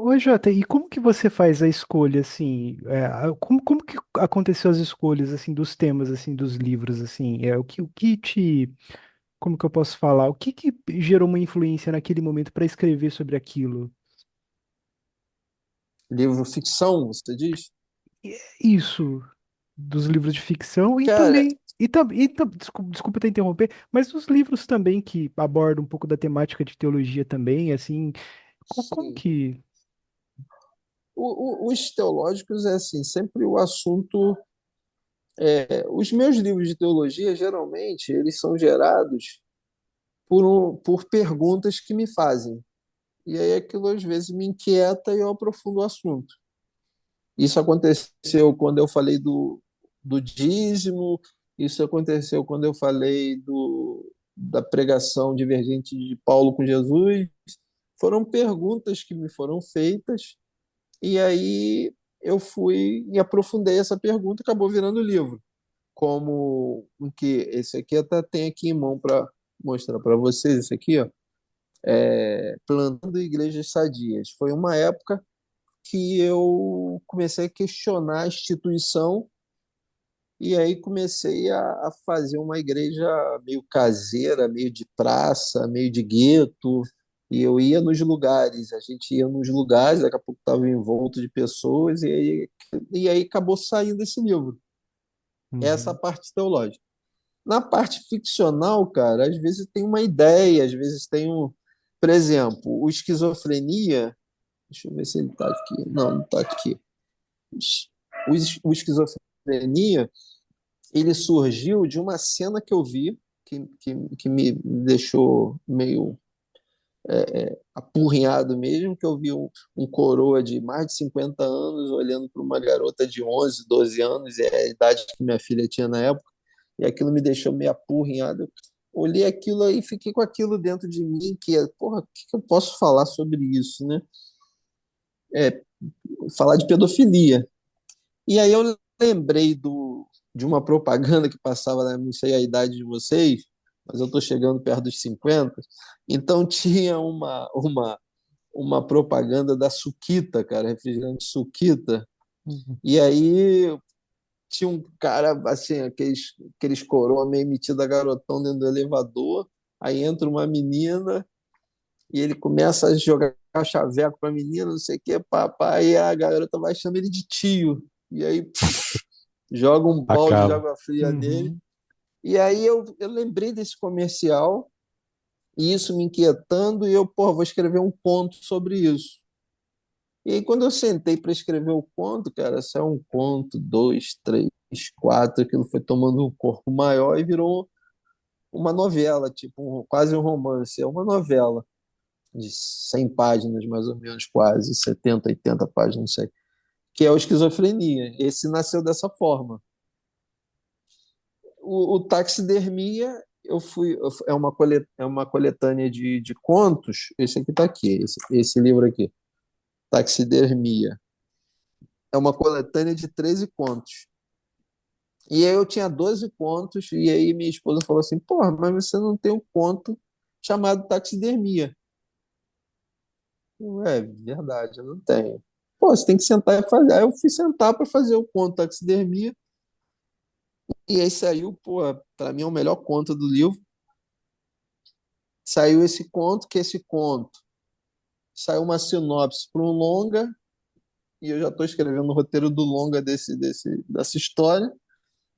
Ô, Jota, e como que você faz a escolha, assim, como que aconteceu as escolhas, assim, dos temas, assim, dos livros, assim, o que te, como que eu posso falar, o que gerou uma influência naquele momento para escrever sobre aquilo? Livro ficção, você diz? Isso, dos livros de ficção e Cara, também, desculpa até interromper, mas os livros também que abordam um pouco da temática de teologia também, assim, como sim. que... Os teológicos é assim, sempre o assunto. Os meus livros de teologia, geralmente, eles são gerados por perguntas que me fazem. E aí aquilo às vezes me inquieta e eu aprofundo o assunto. Isso aconteceu quando eu falei do dízimo, isso aconteceu quando eu falei da pregação divergente de Paulo com Jesus. Foram perguntas que me foram feitas, e aí eu fui e aprofundei essa pergunta, acabou virando livro. Como o que esse aqui até tem aqui em mão para mostrar para vocês, esse aqui, ó, Plantando Igrejas Sadias. Foi uma época que eu comecei a questionar a instituição e aí comecei a fazer uma igreja meio caseira, meio de praça, meio de gueto. E eu ia nos lugares, a gente ia nos lugares, daqui a pouco estava envolto de pessoas, e aí acabou saindo esse livro. Essa é a Uhum. parte teológica. Na parte ficcional, cara, às vezes tem uma ideia, às vezes tem um. Por exemplo, o esquizofrenia. Deixa eu ver se ele está aqui. Não, não está aqui. O esquizofrenia, ele surgiu de uma cena que eu vi que me deixou meio apurrinhado mesmo, que eu vi um coroa de mais de 50 anos olhando para uma garota de 11, 12 anos, é a idade que minha filha tinha na época, e aquilo me deixou meio apurrinhado. Eu olhei aquilo aí e fiquei com aquilo dentro de mim, que é, porra, o que que eu posso falar sobre isso, né? É, falar de pedofilia. E aí eu lembrei de uma propaganda que passava, né, não sei a idade de vocês, mas eu estou chegando perto dos 50. Então tinha uma propaganda da Suquita, cara, refrigerante Suquita. Uhum. E aí tinha um cara, assim, aqueles coroa meio metido a garotão dentro do elevador. Aí entra uma menina e ele começa a jogar chaveco pra menina, não sei o que, papai, e a garota vai chamando ele de tio. E aí joga um balde de Acaba. água fria nele. Uhum. E aí eu lembrei desse comercial, e isso me inquietando, e eu, pô, vou escrever um conto sobre isso. E aí, quando eu sentei para escrever o conto, cara, saiu um conto, dois, três, quatro, aquilo foi tomando um corpo maior e virou uma novela, tipo, quase um romance. É uma novela de 100 páginas, mais ou menos, quase, 70, 80 páginas, não sei, que é o Esquizofrenia. Esse nasceu dessa forma. O Taxidermia, é uma coletânea de contos. Esse aqui está aqui, esse livro aqui, Taxidermia. É uma coletânea de 13 contos. E aí eu tinha 12 contos, e aí minha esposa falou assim: porra, mas você não tem um conto chamado Taxidermia. É verdade, eu não tenho. Pô, você tem que sentar e fazer. Aí eu fui sentar para fazer o conto Taxidermia, e aí saiu, pô, para mim é o melhor conto do livro. Saiu esse conto, que esse conto saiu uma sinopse para um longa, e eu já estou escrevendo o roteiro do longa dessa história.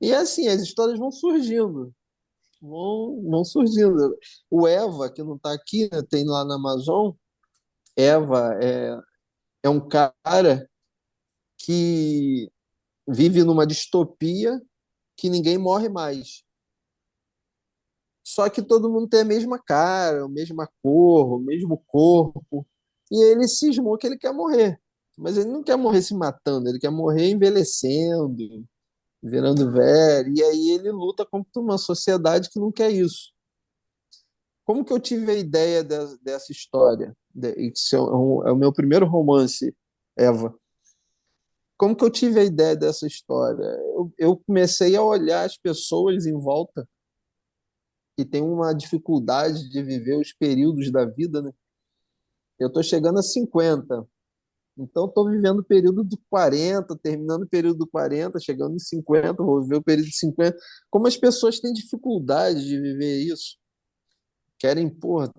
E é assim, as histórias vão surgindo. Vão surgindo. O Eva, que não está aqui, né, tem lá na Amazon. Eva é um cara que vive numa distopia que ninguém morre mais. Só que todo mundo tem a mesma cara, a mesma cor, o mesmo corpo. E ele cismou que ele quer morrer. Mas ele não quer morrer se matando, ele quer morrer envelhecendo, virando velho. E aí ele luta contra uma sociedade que não quer isso. Como que eu tive a ideia dessa história? Isso é o meu primeiro romance, Eva. Como que eu tive a ideia dessa história? Eu comecei a olhar as pessoas em volta que têm uma dificuldade de viver os períodos da vida, né? Eu estou chegando a 50. Então, estou vivendo o período do 40, terminando o período do 40, chegando em 50, vou viver o período de 50. Como as pessoas têm dificuldade de viver isso? Querem, porra,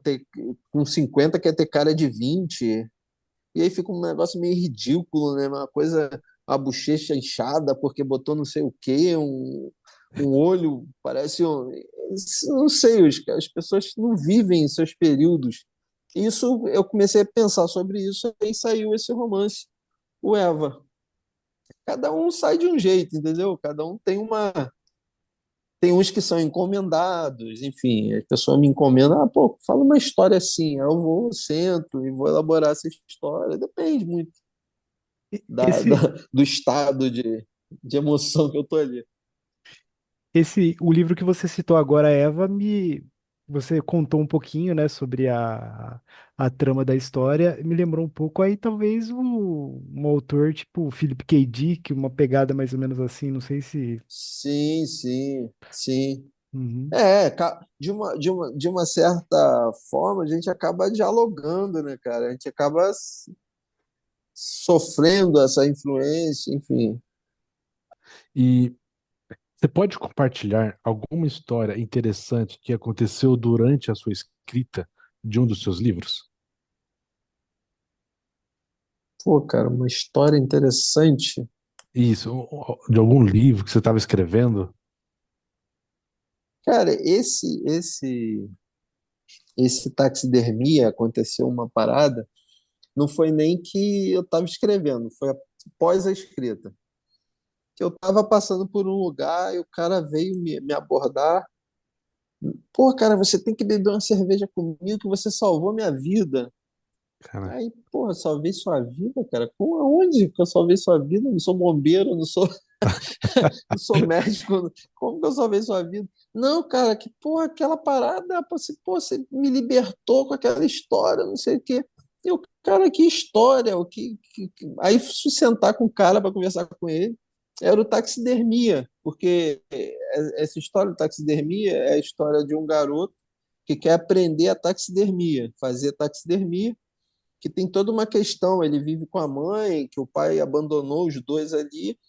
com 50 quer ter cara de 20. E aí fica um negócio meio ridículo, né? Uma coisa, a bochecha inchada porque botou não sei o quê, um olho, parece um. Não sei, as pessoas não vivem seus períodos. Isso, eu comecei a pensar sobre isso, e aí saiu esse romance, o Eva. Cada um sai de um jeito, entendeu? Cada um tem uma. Tem uns que são encomendados, enfim, a pessoa me encomenda, pô, fala uma história assim, aí eu vou, sento e vou elaborar essa história, depende muito Esse, do estado de emoção que eu tô ali. o livro que você citou agora, Eva, você contou um pouquinho, né, sobre a trama da história, me lembrou um pouco aí, talvez, um autor tipo Philip K. Dick, uma pegada mais ou menos assim, não sei se... Sim, sim, sim. Uhum. De uma certa forma, a gente acaba dialogando, né, cara? A gente acaba sofrendo essa influência, enfim. E você pode compartilhar alguma história interessante que aconteceu durante a sua escrita de um dos seus livros? Pô, cara, uma história interessante. Isso, de algum livro que você estava escrevendo? Cara, esse taxidermia aconteceu uma parada, não foi nem que eu estava escrevendo, foi após a escrita. Que eu estava passando por um lugar e o cara veio me abordar. Pô, cara, você tem que beber uma cerveja comigo que você salvou minha vida. Cara, Aí, porra, salvei sua vida, cara? Com aonde que eu salvei sua vida? Eu não sou bombeiro, não sou, não sou médico. Como que eu salvei sua vida? Não, cara, que porra, aquela parada, pô, você me libertou com aquela história, não sei o quê. E o cara, que história? Aí fui sentar com o cara para conversar com ele. Era o taxidermia, porque essa história do taxidermia é a história de um garoto que quer aprender a taxidermia, fazer taxidermia, que tem toda uma questão. Ele vive com a mãe, que o pai abandonou os dois ali.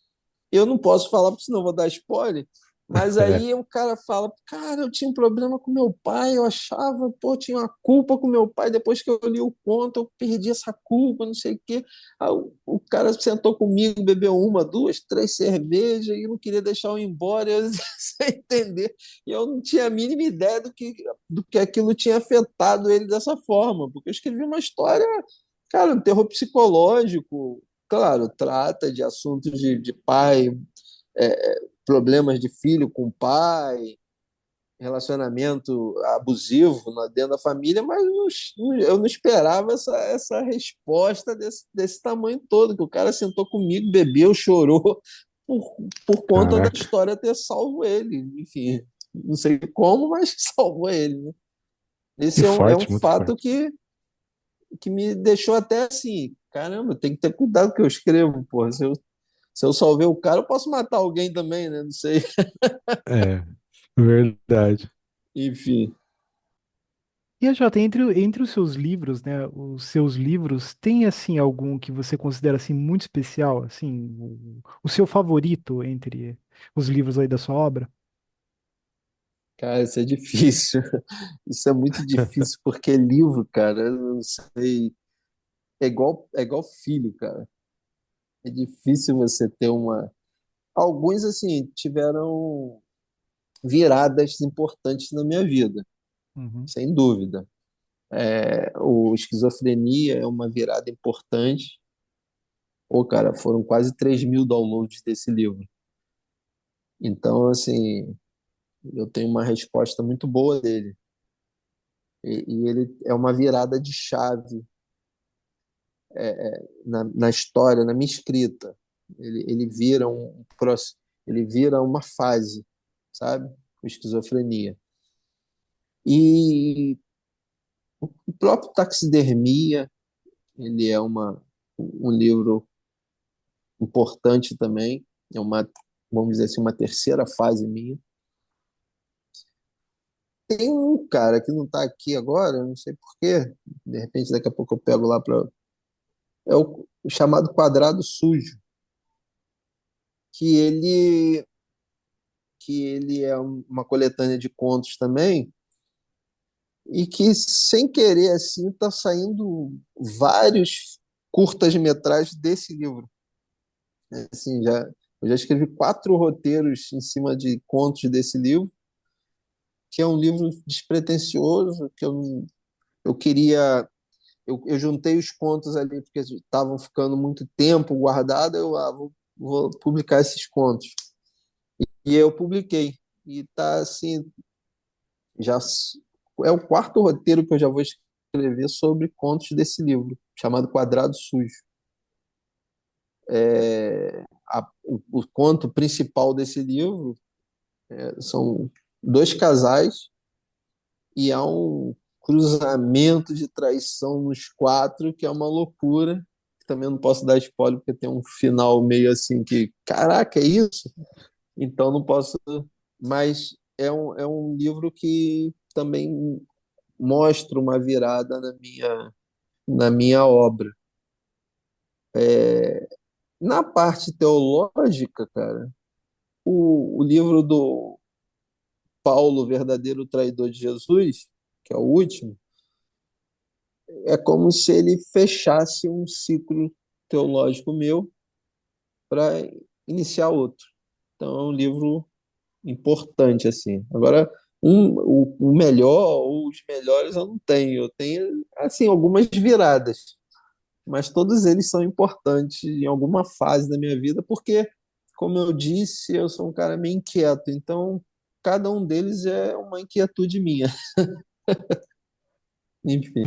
Eu não posso falar, porque senão eu vou dar spoiler. Mas é, aí o cara fala, cara, eu tinha um problema com meu pai, eu achava, pô, tinha uma culpa com meu pai, depois que eu li o conto, eu perdi essa culpa, não sei o quê. Aí o cara sentou comigo, bebeu uma, duas, três cervejas e não queria deixar eu ir embora, eu sem entender. E eu não tinha a mínima ideia do que aquilo tinha afetado ele dessa forma, porque eu escrevi uma história, cara, um terror psicológico, claro, trata de assuntos de pai, problemas de filho com pai, relacionamento abusivo dentro da família, mas eu não esperava essa resposta desse tamanho todo, que o cara sentou comigo, bebeu, chorou, por, por conta da caraca, história ter salvo ele. Enfim, não sei como, mas salvou ele, né? que Esse é um forte, muito fato forte. que me deixou até assim, caramba, tem que ter cuidado com o que eu escrevo, porra. Se eu salvei o cara, eu posso matar alguém também, né? Não sei. É, verdade. Enfim. E a Jota, entre os seus livros, né, os seus livros, tem, assim, algum que você considera, assim, muito especial, assim, o seu favorito entre os livros aí da sua obra? Cara, isso é difícil. Isso é muito difícil, porque livro, cara, eu não sei. É igual filho, cara. É difícil você ter uma. Alguns, assim, tiveram viradas importantes na minha vida, Uhum. sem dúvida. O Esquizofrenia é uma virada importante. Pô, cara, foram quase 3.000 downloads desse livro. Então, assim, eu tenho uma resposta muito boa dele. E ele é uma virada de chave na história, na minha escrita. Ele vira ele vira uma fase, sabe? Com esquizofrenia. E o próprio Taxidermia, ele é um livro importante também, é uma, vamos dizer assim, uma terceira fase minha. Tem um cara que não está aqui agora, não sei por quê, de repente daqui a pouco eu pego lá É o chamado Quadrado Sujo, que ele, que ele é uma coletânea de contos também, e que, sem querer, assim, está saindo vários curtas-metragens desse livro. Assim, eu já escrevi 4 roteiros em cima de contos desse livro, que é um livro despretensioso, eu queria. Eu juntei os contos ali porque estavam ficando muito tempo guardados, vou publicar esses contos. E eu publiquei. E tá assim, já é o 4º roteiro que eu já vou escrever sobre contos desse livro, chamado Quadrado Sujo. O conto principal desse livro são 2 casais e há um cruzamento de traição nos 4 que é uma loucura. Também não posso dar spoiler porque tem um final meio assim que, caraca, é isso? Então não posso, mas é um livro que também mostra uma virada na minha obra. Na parte teológica, cara, o livro do Paulo, Verdadeiro Traidor de Jesus, que é o último, é como se ele fechasse um ciclo teológico meu para iniciar outro. Então é um livro importante assim. Agora, o melhor ou os melhores eu não tenho. Eu tenho assim algumas viradas, mas todos eles são importantes em alguma fase da minha vida, porque, como eu disse, eu sou um cara meio inquieto. Então, cada um deles é uma inquietude minha. Enfim.